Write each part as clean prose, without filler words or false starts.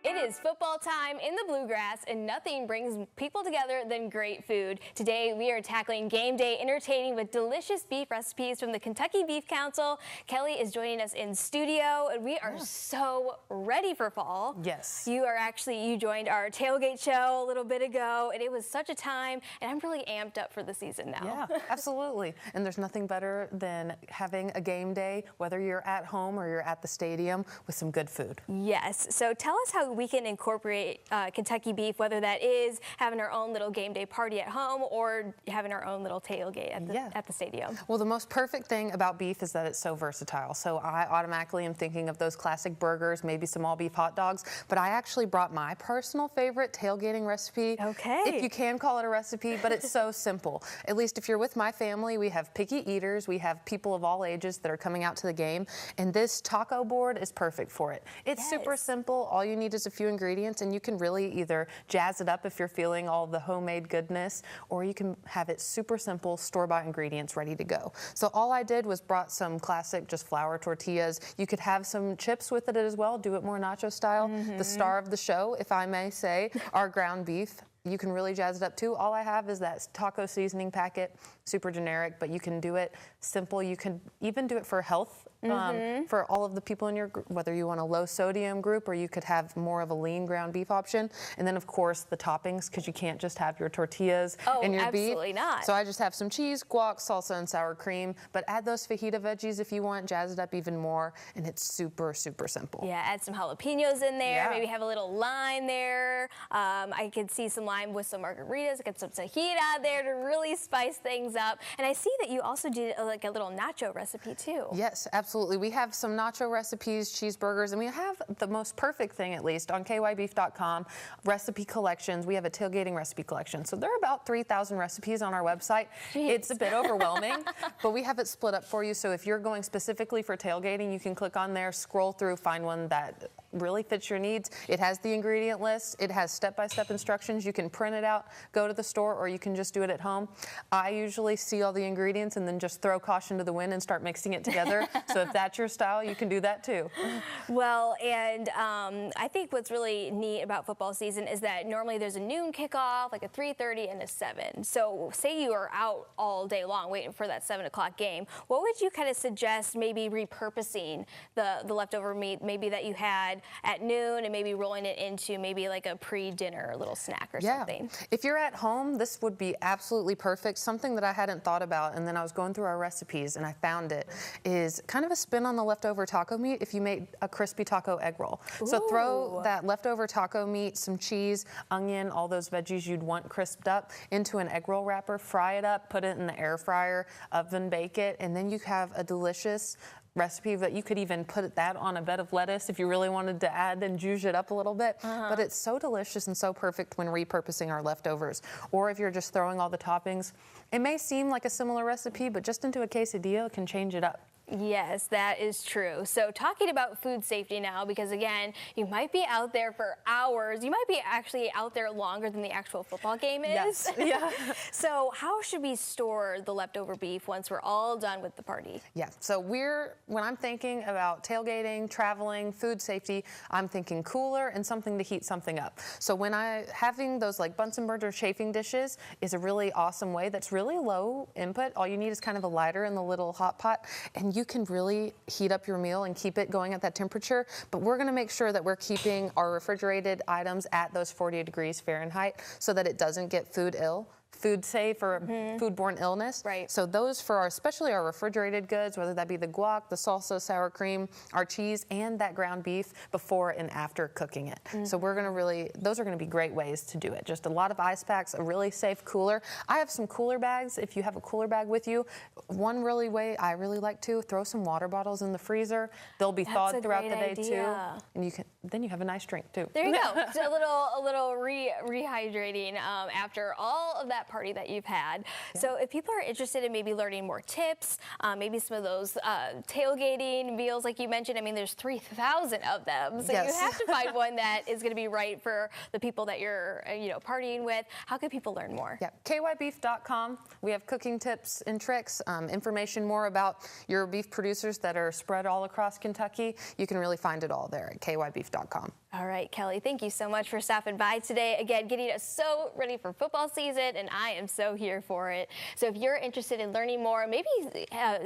It is football time in the Bluegrass, and nothing brings people together than great food. Today, we are tackling game day entertaining with delicious beef recipes from the Kentucky Beef Council. Kelly is joining us in studio, and we are so ready for fall. Yes. You joined our tailgate show a little bit ago, and it was such a time, and I'm really amped up for the season now. Yeah, absolutely. And there's nothing better than having a game day, whether you're at home or you're at the stadium, with some good food. Yes. So tell us how we can incorporate Kentucky beef, whether that is having our own little game day party at home or having our own little tailgate at the stadium. Well, the most perfect thing about beef is that it's so versatile. So I automatically am thinking of those classic burgers, maybe some all beef hot dogs, but I actually brought my personal favorite tailgating recipe. Okay. If you can call it a recipe, but it's so simple. At least if you're with my family, we have picky eaters, we have people of all ages that are coming out to the game, and this taco board is perfect for it. It's super simple. All you need is a few ingredients, and you can really either jazz it up if you're feeling all the homemade goodness, or you can have it super simple, store-bought ingredients ready to go. So all I did was brought some classic just flour tortillas. You could have some chips with it as well, do it more nacho style. The star of the show, if I may say, our ground beef. You can really jazz it up too. All I have is that taco seasoning packet, super generic, but you can do it simple. You can even do it for health, for all of the people in your group, whether you want a low sodium group or you could have more of a lean ground beef option. And then of course the toppings, because you can't just have your tortillas and your beef. Absolutely not. So I just have some cheese, guac, salsa, and sour cream, but add those fajita veggies if you want, jazz it up even more, and it's super, super simple. Yeah, add some jalapenos in there, maybe have a little lime there. I could see some lime with some margaritas, get some fajita there to really spice things up. And I see that you also did like a little nacho recipe too. Yes, absolutely. We have some nacho recipes, cheeseburgers, and we have the most perfect thing, at least, on kybeef.com, recipe collections. We have a tailgating recipe collection. So there are about 3,000 recipes on our website. Jeez. It's a bit overwhelming, but we have it split up for you. So if you're going specifically for tailgating, you can click on there, scroll through, find one that really fits your needs. It has the ingredient list. It has step-by-step instructions. You can print it out, go to the store, or you can just do it at home. I usually see all the ingredients and then just throw caution to the wind and start mixing it together. So if that's your style, you can do that too. Well, and I think what's really neat about football season is that normally there's a noon kickoff, like a 3:30 and a 7. So say you are out all day long waiting for that 7 o'clock game. What would you kind of suggest maybe repurposing the leftover meat maybe that you had at noon and maybe rolling it into maybe like a pre-dinner little snack or something? If you're at home, this would be absolutely perfect. Something that I hadn't thought about, and then I was going through our recipes and I found it, is kind of a spin on the leftover taco meat if you made a crispy taco egg roll. So throw that leftover taco meat, some cheese, onion, all those veggies you'd want crisped up into an egg roll wrapper, fry it up, put it in the air fryer, oven bake it, and then you have a delicious recipe that you could even put that on a bed of lettuce if you really wanted to add and juice it up a little bit. But it's so delicious and so perfect when repurposing our leftovers. Or if you're just throwing all the toppings, it may seem like a similar recipe, but just into a quesadilla can change it up. Yes, that is true. So talking about food safety now, because again, you might be out there for hours. You might be actually out there longer than the actual football game is. Yes. So how should we store the leftover beef once we're all done with the party? Yeah, so when I'm thinking about tailgating, traveling, food safety, I'm thinking cooler and something to heat something up. So having those like Bunsen burner chafing dishes is a really awesome way that's really low input. All you need is kind of a lighter in the little hot pot, and you can really heat up your meal and keep it going at that temperature. But we're going to make sure that we're keeping our refrigerated items at those 40 degrees Fahrenheit so that it doesn't get food safe or foodborne illness. Right. So those for especially our refrigerated goods, whether that be the guac, the salsa, sour cream, our cheese, and that ground beef before and after cooking it. So those are going to be great ways to do it. Just a lot of ice packs, a really safe cooler. I have some cooler bags. If you have a cooler bag with you, one way I really like to throw some water bottles in the freezer. They'll be thawed throughout the day too, and then you have a nice drink too. There you go. Just a little rehydrating after all of that party that you've had. So if people are interested in maybe learning more tips, maybe some of those tailgating meals like you mentioned, I mean, there's 3,000 of them. So you have to find one that is going to be right for the people that you're partying with. How can people learn more? Yeah, kybeef.com. We have cooking tips and tricks, information more about your beef producers that are spread all across Kentucky. You can really find it all there at kybeef.com. All right, Kelly, thank you so much for stopping by today. Again, getting us so ready for football season, and I am so here for it. So if you're interested in learning more, maybe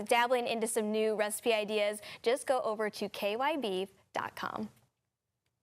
dabbling into some new recipe ideas, just go over to kybeef.com.